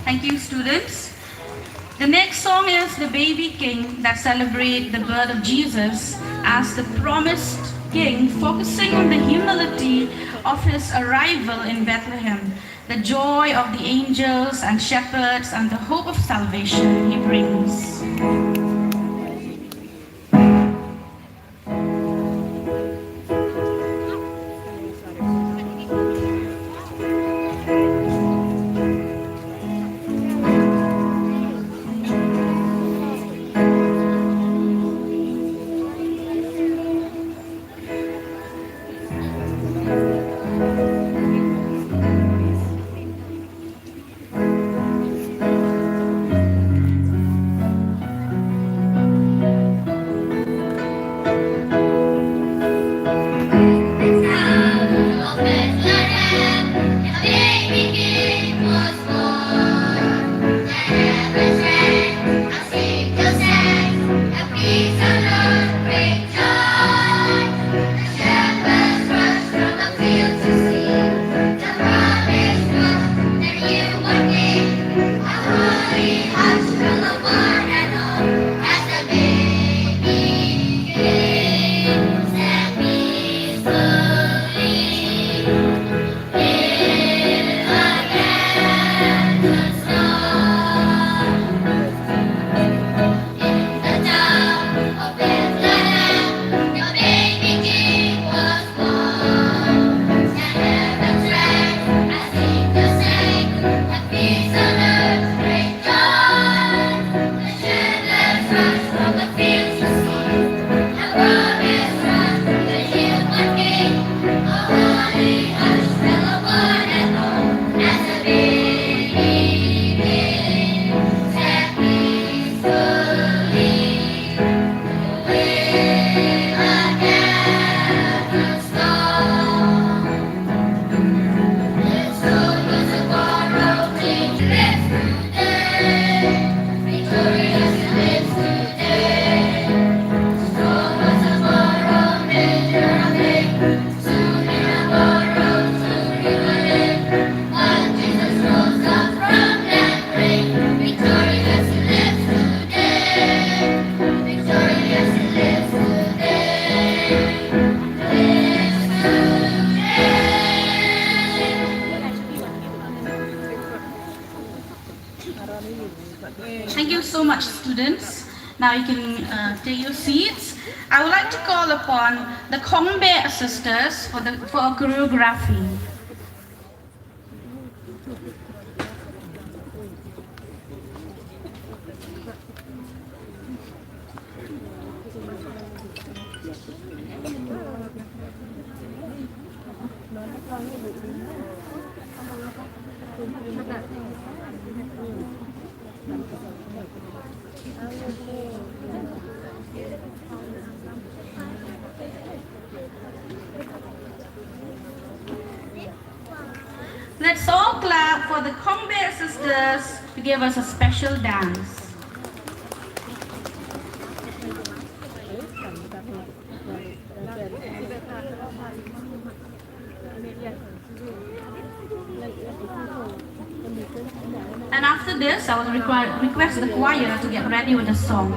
Thank you, students. The next song is The Baby King, that celebrates the birth of Jesus as the promised king, focusing on the humility of his arrival in Bethlehem, the joy of the angels and shepherds, and the hope of salvation he brings. Thank you so much, students. Now you can take your seats. I would like to call upon the Khongbe sisters for a choreography. Let's all clap for the Khongbe sisters to give us a special dance. And after this, I will request the choir to get ready with the song.